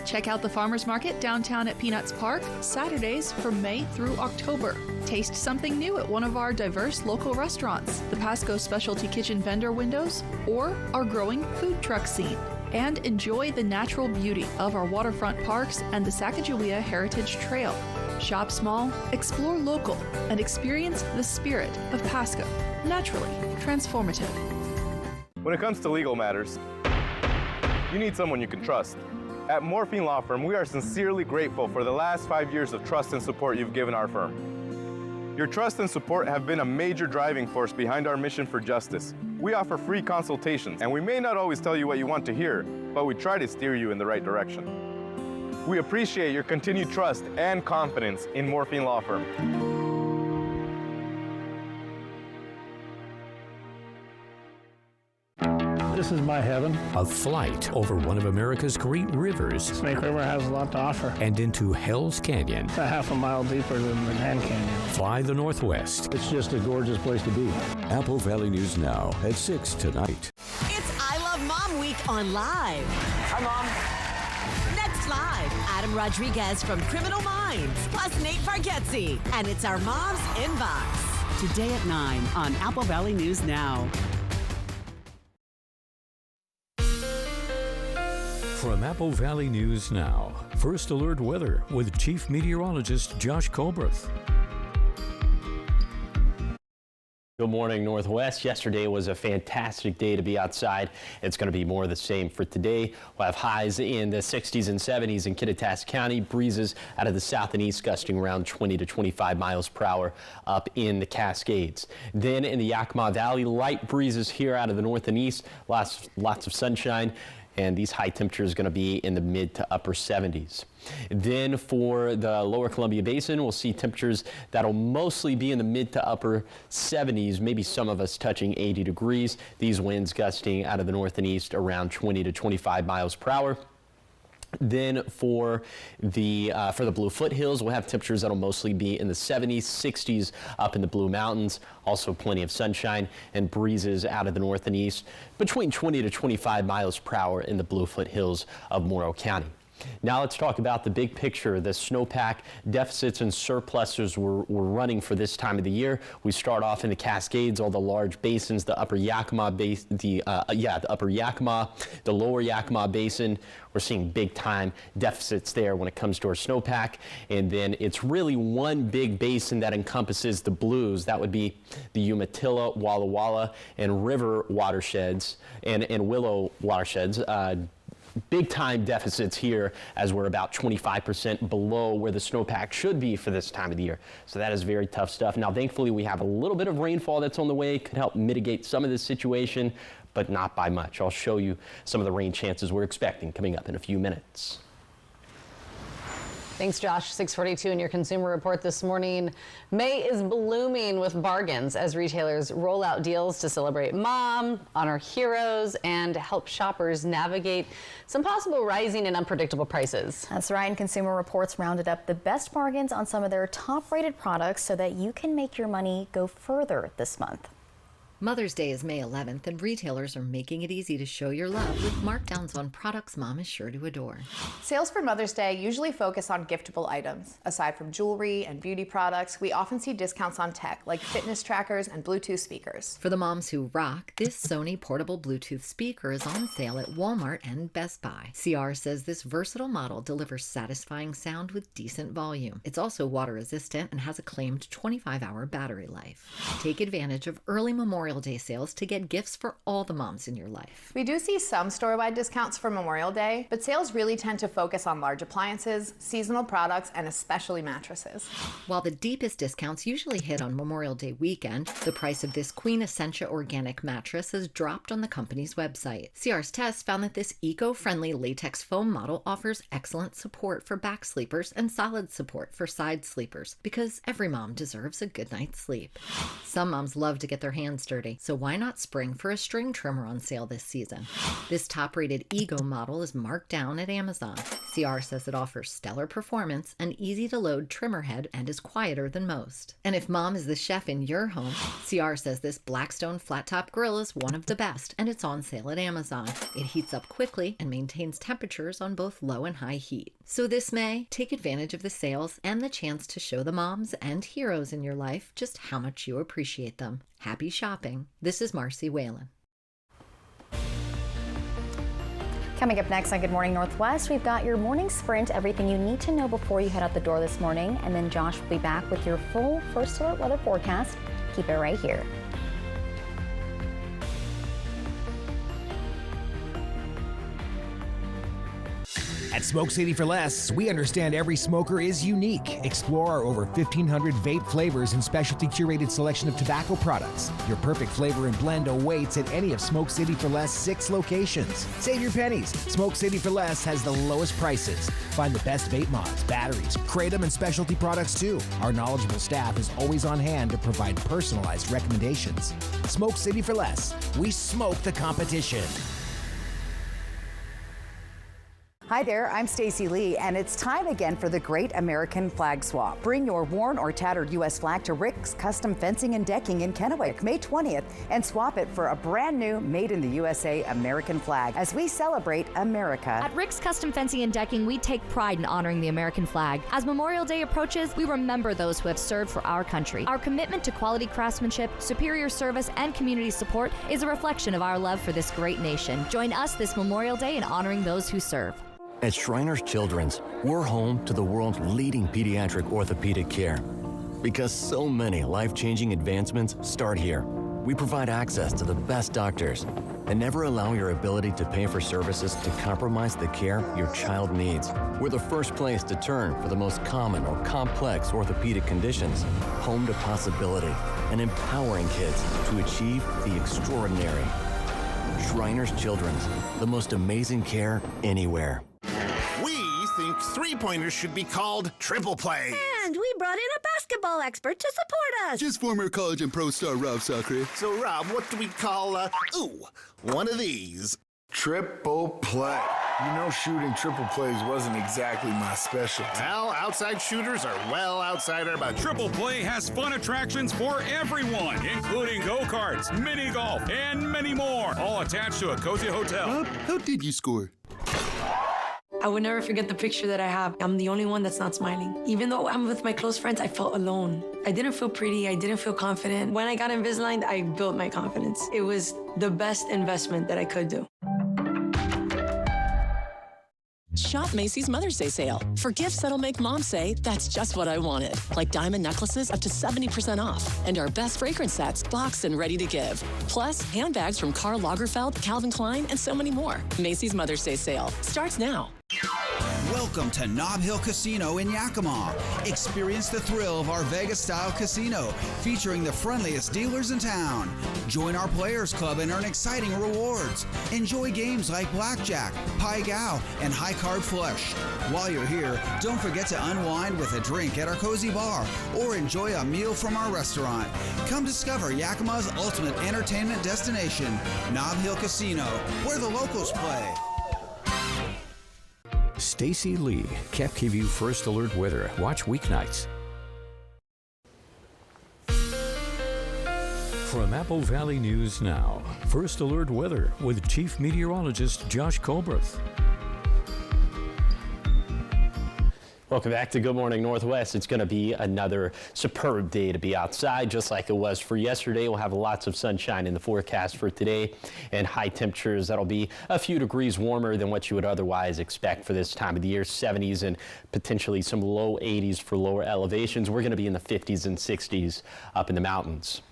Check out the Farmers Market downtown at Peanuts Park, Saturdays from May through October. Taste something new at one of our diverse local restaurants, the Pasco Specialty Kitchen vendor windows, or our growing food truck scene. and enjoy the natural beauty of our waterfront parks and the Sacagawea Heritage Trail. Shop small, explore local, and experience the spirit of Pasco. Naturally transformative. When it comes to legal matters, you need someone you can trust. At Morphine Law Firm, we are sincerely grateful for the last 5 years of trust and support you've given our firm. Your trust and support have been a major driving force behind our mission for justice. We offer free consultations, and we may not always tell you what you want to hear, but we try to steer you in the right direction. We appreciate your continued trust and confidence in Morphine Law Firm. This is my heaven. A flight over one of America's great rivers. Snake River has a lot to offer. And into Hell's Canyon. It's a half a mile deeper than the Grand Canyon. Fly the Northwest. It's just a gorgeous place to be. Apple Valley News Now at 6 tonight. It's I Love Mom Week on Live. Hi, Mom. Next Live, Adam Rodriguez from Criminal Minds, plus Nate Bargatze. And it's our Mom's Inbox. Today at 9 on Apple Valley News Now. From Apple Valley News Now, First Alert Weather with Chief Meteorologist Josh Colbreth. Good morning, Northwest. Yesterday was a fantastic day to be outside. It's going to be more of the same for today. We'll have highs in the 60s and 70s in Kittitas County, breezes out of the south and east gusting around 20 to 25 miles per hour up in the Cascades. Then in the Yakima Valley, light breezes here out of the north and east, lots of sunshine. And these high temperatures are going to be in the mid to upper 70s. Then for the lower Columbia Basin, we'll see temperatures that'll mostly be in the mid to upper 70s, maybe some of us touching 80 degrees. These winds gusting out of the north and east around 20 to 25 miles per hour. Then for the Blue Foothills, we'll have temperatures that'll mostly be in the 70s, 60s up in the Blue Mountains. Also plenty of sunshine and breezes out of the north and east between 20 to 25 miles per hour in the Blue Foothills of Morrow County. Now let's talk about the big picture. The snowpack deficits and surpluses we're running for this time of the year. We start off in the Cascades, all the large basins, the upper Yakima the upper Yakima, the lower Yakima Basin. We're seeing big time deficits there when it comes to our snowpack. And then it's really one big basin that encompasses the blues. That would be the Umatilla, Walla Walla, and River watersheds and Willow watersheds. Big time deficits here as we're about 25% below where the snowpack should be for this time of the year. So that is very tough stuff. Now, thankfully, we have a little bit of rainfall that's on the way, could help mitigate some of this situation, but not by much. I'll show you some of the rain chances we're expecting coming up in a few minutes. Thanks, Josh. 6:42 in your Consumer Report this morning. May is blooming with bargains as retailers roll out deals to celebrate Mom, honor heroes, and help shoppers navigate some possible rising and unpredictable prices. That's right. And Consumer Reports rounded up the best bargains on some of their top-rated products so that you can make your money go further this month. Mother's Day is May 11th, and retailers are making it easy to show your love with markdowns on products Mom is sure to adore. Sales for Mother's Day usually focus on giftable items. Aside from jewelry and beauty products, we often see discounts on tech like fitness trackers and Bluetooth speakers. For the moms who rock, this Sony portable Bluetooth speaker is on sale at Walmart and Best Buy. CR says this versatile model delivers satisfying sound with decent volume. It's also water resistant and has a claimed 25-hour battery life. Take advantage of early Memorial Day sales to get gifts for all the moms in your life. We do see some store-wide discounts for Memorial Day, but sales really tend to focus on large appliances, seasonal products, and especially mattresses. While the deepest discounts usually hit on Memorial Day weekend, the price of this Queen Essentia organic mattress has dropped on the company's website. CR's tests found that this eco-friendly latex foam model offers excellent support for back sleepers and solid support for side sleepers, because every mom deserves a good night's sleep. Some moms love to get their hands dirty, so why not spring for a string trimmer on sale this season? This top-rated Ego model is marked down at Amazon. CR says it offers stellar performance, an easy-to-load trimmer head, and is quieter than most. And if mom is the chef in your home, CR says this Blackstone flat-top grill is one of the best, and it's on sale at Amazon. It heats up quickly and maintains temperatures on both low and high heat. So this May, take advantage of the sales and the chance to show the moms and heroes in your life just how much you appreciate them. Happy shopping. This is Marcy Whalen. Coming up next on Good Morning Northwest, we've got your morning sprint, everything you need to know before you head out the door this morning. And then Josh will be back with your full First Alert weather forecast. Keep it right here. At Smoke City for Less, we understand every smoker is unique. Explore our over 1,500 vape flavors and specialty curated selection of tobacco products. Your perfect flavor and blend awaits at any of Smoke City for Less 6 locations. Save your pennies. Smoke City for Less has the lowest prices. Find the best vape mods, batteries, kratom, and specialty products too. Our knowledgeable staff is always on hand to provide personalized recommendations. Smoke City for Less. We smoke the competition. Hi there, I'm Stacy Lee, and it's time again for the Great American Flag Swap. Bring your worn or tattered U.S. flag to Rick's Custom Fencing and Decking in Kennewick, May 20th, and swap it for a brand new Made in the USA American flag as we celebrate America. At Rick's Custom Fencing and Decking, we take pride in honoring the American flag. As Memorial Day approaches, we remember those who have served for our country. Our commitment to quality craftsmanship, superior service, and community support is a reflection of our love for this great nation. Join us this Memorial Day in honoring those who serve. At Shriners Children's, we're home to the world's leading pediatric orthopedic care. Because so many life-changing advancements start here. We provide access to the best doctors and never allow your ability to pay for services to compromise the care your child needs. We're the first place to turn for the most common or complex orthopedic conditions. Home to possibility and empowering kids to achieve the extraordinary. Shriners Children's, the most amazing care anywhere. We think three-pointers should be called triple play. And we brought in a basketball expert to support us. Just former college and pro star Rob Sacre. So, Rob, what do we call, one of these? Triple play. You know, shooting triple plays wasn't exactly my specialty. Well, outside shooters are well outside our budget. Triple Play has fun attractions for everyone, including go-karts, mini golf, and many more, all attached to a cozy hotel. Rob, how did you score? I would never forget the picture that I have. I'm the only one that's not smiling. Even though I'm with my close friends, I felt alone. I didn't feel pretty. I didn't feel confident. When I got Invisalign, I built my confidence. It was the best investment that I could do. Shop Macy's Mother's Day sale for gifts that'll make mom say, that's just what I wanted. Like diamond necklaces up to 70% off. And our best fragrance sets, boxed and ready to give. Plus, handbags from Karl Lagerfeld, Calvin Klein, and so many more. Macy's Mother's Day sale starts now. Welcome to Nob Hill Casino in Yakima. Experience the thrill of our Vegas-style casino, featuring the friendliest dealers in town. Join our Players Club and earn exciting rewards. Enjoy games like Blackjack, Pai Gow, and High Card Flush. While you're here, don't forget to unwind with a drink at our cozy bar or enjoy a meal from our restaurant. Come discover Yakima's ultimate entertainment destination, Nob Hill Casino, where the locals play. Stacy Lee, KEPKView First Alert Weather. Watch weeknights. From Apple Valley News Now, First Alert Weather with Chief Meteorologist Josh Colbreth. Welcome back to Good Morning Northwest. It's going to be another superb day to be outside, just like it was for yesterday. We'll have lots of sunshine in the forecast for today and high temperatures that'll be a few degrees warmer than what you would otherwise expect for this time of the year. 70s and potentially some low 80s for lower elevations. We're going to be in the 50s and 60s up in the mountains.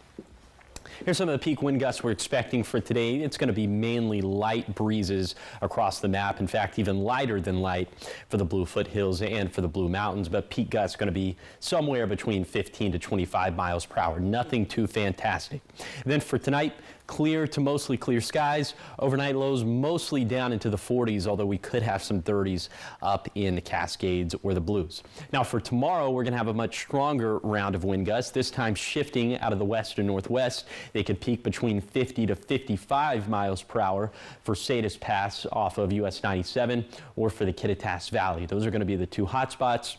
Here's some of the peak wind gusts we're expecting for today. It's going to be mainly light breezes across the map. In fact, even lighter than light for the Blue Foothills and for the Blue Mountains. But peak gusts going to be somewhere between 15 to 25 miles per hour. Nothing too fantastic. And then for tonight, clear to mostly clear skies. Overnight lows mostly down into the 40s, although we could have some 30s up in the Cascades or the Blues. Now for tomorrow, we're going to have a much stronger round of wind gusts, this time shifting out of the west and northwest. They could peak between 50 to 55 miles per hour for Sadish Pass off of US 97 or for the Kittitas Valley. Those are going to be the two hot spots.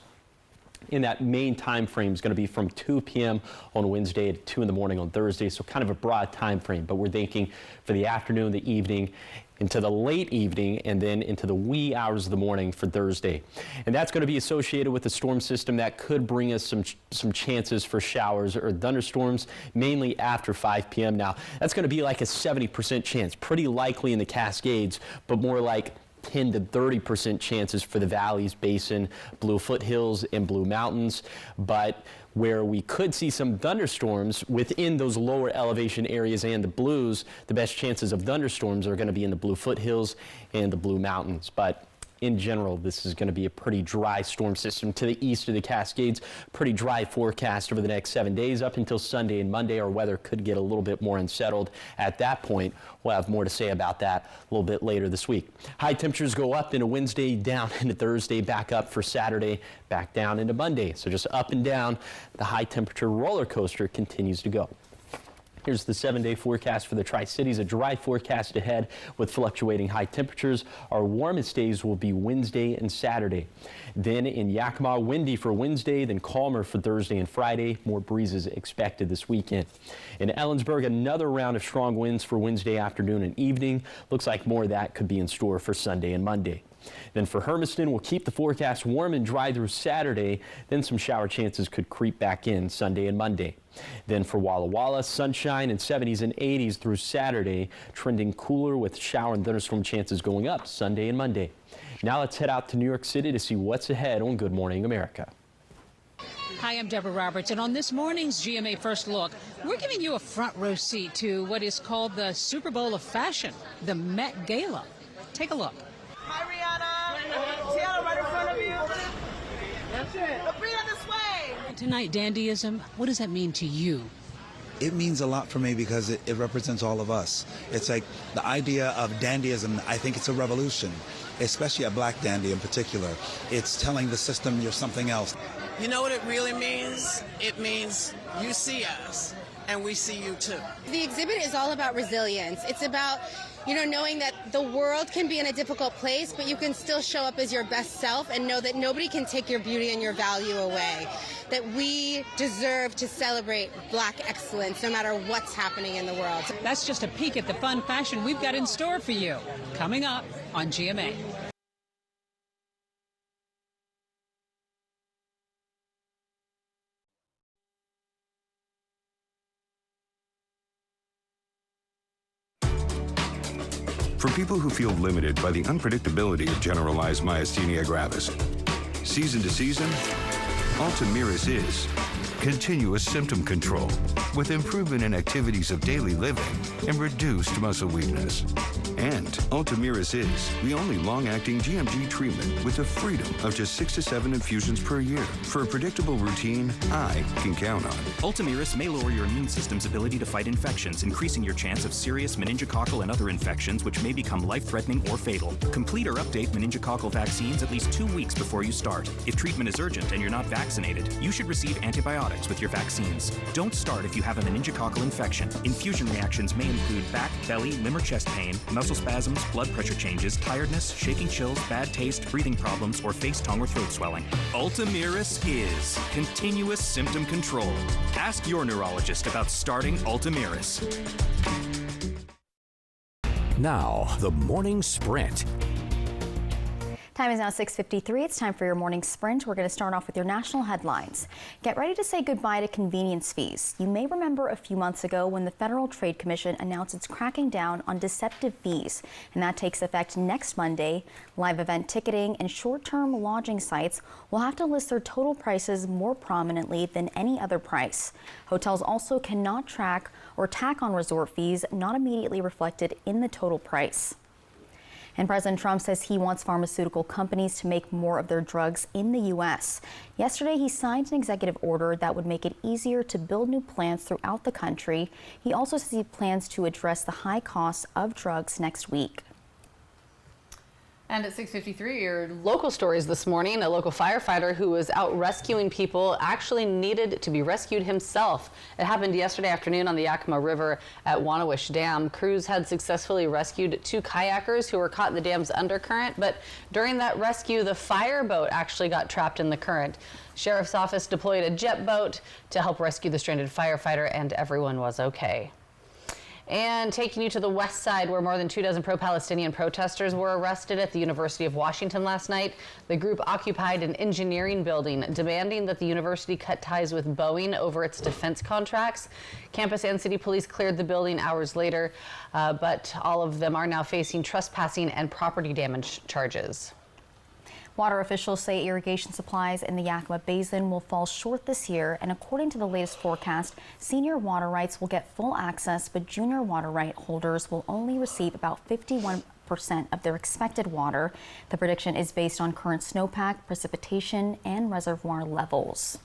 In that main time frame is going to be from 2 p.m. on Wednesday to 2 in the morning on Thursday, so kind of a broad time frame. But we're thinking for the afternoon, the evening, into the late evening, and then into the wee hours of the morning for Thursday. And that's going to be associated with a storm system that could bring us some chances for showers or thunderstorms, mainly after 5 p.m. Now, that's going to be like a 70% chance, pretty likely in the Cascades, but more like 10 to 30% chances for the valleys, basin, Blue Foothills, and Blue Mountains. But where we could see some thunderstorms within those lower elevation areas and the blues, the best chances of thunderstorms are going to be in the Blue Foothills and the Blue Mountains. But in general, this is going to be a pretty dry storm system to the east of the Cascades. Pretty dry forecast over the next 7 days up until Sunday and Monday. Our weather could get a little bit more unsettled at that point. We'll have more to say about that a little bit later this week. High temperatures go up into Wednesday, down into Thursday, back up for Saturday, back down into Monday. So just up and down. The high temperature roller coaster continues to go. Here's the 7-day forecast for the Tri-Cities. A dry forecast ahead with fluctuating high temperatures. Our warmest days will be Wednesday and Saturday. Then in Yakima, windy for Wednesday, then calmer for Thursday and Friday. More breezes expected this weekend. In Ellensburg, another round of strong winds for Wednesday afternoon and evening. Looks like more of that could be in store for Sunday and Monday. Then for Hermiston, we'll keep the forecast warm and dry through Saturday. Then some shower chances could creep back in Sunday and Monday. Then for Walla Walla, sunshine in 70s and 80s through Saturday, trending cooler with shower and thunderstorm chances going up Sunday and Monday. Now let's head out to New York City to see what's ahead on Good Morning America. Hi, I'm Deborah Roberts, and on this morning's GMA First Look, we're giving you a front row seat to what is called the Super Bowl of fashion, the Met Gala. Take a look. Hi, Rihanna. Tiana right in front of you. That's it. Bring it this way. Tonight, dandyism, what does that mean to you? It means a lot for me because it represents all of us. It's like the idea of dandyism, I think it's a revolution, especially a black dandy in particular. It's telling the system you're something else. You know what it really means? It means you see us and we see you too. The exhibit is all about resilience. It's about, knowing that the world can be in a difficult place, but you can still show up as your best self and know that nobody can take your beauty and your value away. That we deserve to celebrate Black excellence no matter what's happening in the world. That's just a peek at the fun fashion we've got in store for you. Coming up on GMA. For people who feel limited by the unpredictability of generalized myasthenia gravis, season to season, Ultomiris is continuous symptom control with improvement in activities of daily living and reduced muscle weakness. And Ultomiris is the only long-acting GMG treatment with the freedom of just 6 to 7 infusions per year. For a predictable routine I can count on. Ultomiris may lower your immune system's ability to fight infections, increasing your chance of serious meningococcal and other infections which may become life-threatening or fatal. Complete or update meningococcal vaccines at least 2 weeks before you start. If treatment is urgent and you're not vaccinated, you should receive antibiotics with your vaccines. Don't start if you have a meningococcal infection. Infusion reactions may include back, belly, limb or chest pain, muscle spasms, blood pressure changes, tiredness, shaking chills, bad taste, breathing problems, or face, tongue, or throat swelling. Ultomiris is continuous symptom control. Ask your neurologist about starting Ultomiris. Now, the morning sprint. Time is now 6:53. It's time for your morning sprint. We're going to start off with your national headlines. Get ready to say goodbye to convenience fees. You may remember a few months ago when the Federal Trade Commission announced it's cracking down on deceptive fees, and that takes effect next Monday. Live event ticketing and short-term lodging sites will have to list their total prices more prominently than any other price. Hotels also cannot track or tack on resort fees not immediately reflected in the total price. And President Trump says he wants pharmaceutical companies to make more of their drugs in the U.S. Yesterday, he signed an executive order that would make it easier to build new plants throughout the country. He also says he plans to address the high costs of drugs next week. And at 6:53, your local stories this morning. A local firefighter who was out rescuing people actually needed to be rescued himself. It happened yesterday afternoon on the Yakima River at Wannawish Dam. Crews had successfully rescued 2 kayakers who were caught in the dam's undercurrent, but during that rescue, the fireboat actually got trapped in the current. Sheriff's office deployed a jet boat to help rescue the stranded firefighter, and everyone was okay. And taking you to the west side, where more than 24 pro-Palestinian protesters were arrested at the University of Washington last night. The group occupied an engineering building, demanding that the university cut ties with Boeing over its defense contracts. Campus and city police cleared the building hours later, but all of them are now facing trespassing and property damage charges. Water officials say irrigation supplies in the Yakima Basin will fall short this year, and according to the latest forecast, senior water rights will get full access, but junior water right holders will only receive about 51% of their expected water. The prediction is based on current snowpack, precipitation, and reservoir levels.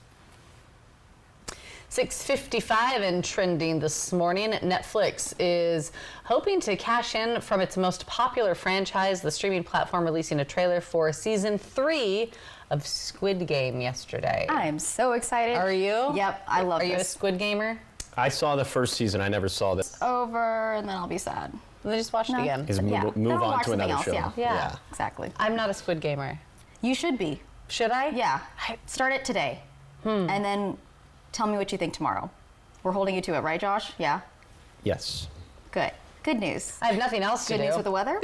6:55 and trending this morning. Netflix is hoping to cash in from its most popular franchise, the streaming platform releasing a trailer for season 3 of Squid Game yesterday. I am so excited. Are you? Yep, I love this. Are you a this. Squid Gamer? I saw the first season. I never saw this. Over, and then I'll be sad. Then just watch it again. Is move on to another show. Yeah, exactly. I'm not a Squid Gamer. You should be. Should I? Yeah. Start it today. And then tell me what you think tomorrow. We're holding you to it, right, Josh? Yeah? Yes. Good. Good news. I have nothing else to do. Good news with the weather?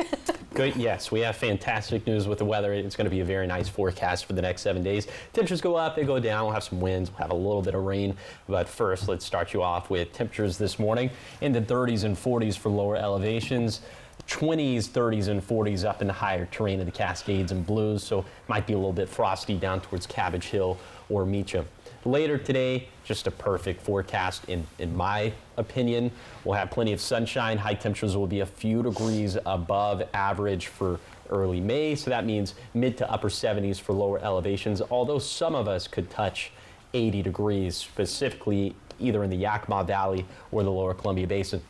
Good. Yes, we have fantastic news with the weather. It's going to be a very nice forecast for the next 7 days. Temperatures go up, they go down. We'll have some winds, we'll have a little bit of rain. But first, let's start you off with temperatures this morning in the 30s and 40s for lower elevations. 20s, 30s, and 40s up in the higher terrain of the Cascades and Blues, so it might be a little bit frosty down towards Cabbage Hill or Meacham. Later today, just a perfect forecast in my opinion. We'll have plenty of sunshine. High temperatures will be a few degrees above average for early May, so that means mid to upper 70s for lower elevations, although some of us could touch 80 degrees, specifically either in the Yakima Valley or the lower Columbia Basin.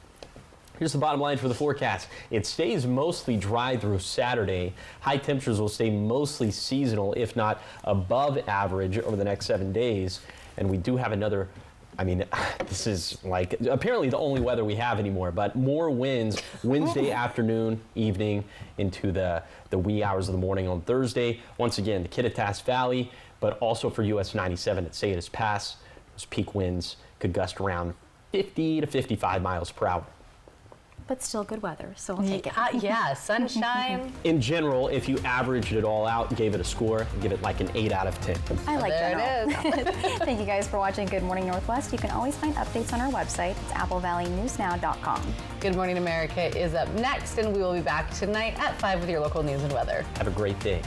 Here's the bottom line for the forecast. It stays mostly dry through Saturday. High temperatures will stay mostly seasonal, if not above average over the next 7 days. And we do have another, this is like apparently the only weather we have anymore, but more winds Wednesday afternoon, evening into the wee hours of the morning on Thursday. Once again, the Kittitas Valley, but also for US 97 at Salinas Pass. Those peak winds could gust around 50 to 55 miles per hour. But still good weather, so we'll take it. Yeah, sunshine. In general, if you averaged it all out and gave it a score, give it like an 8 out of 10. I like there that. It is. Thank you guys for watching Good Morning Northwest. You can always find updates on our website. It's applevalleynewsnow.com. Good Morning America is up next, and we will be back tonight at 5 with your local news and weather. Have a great day.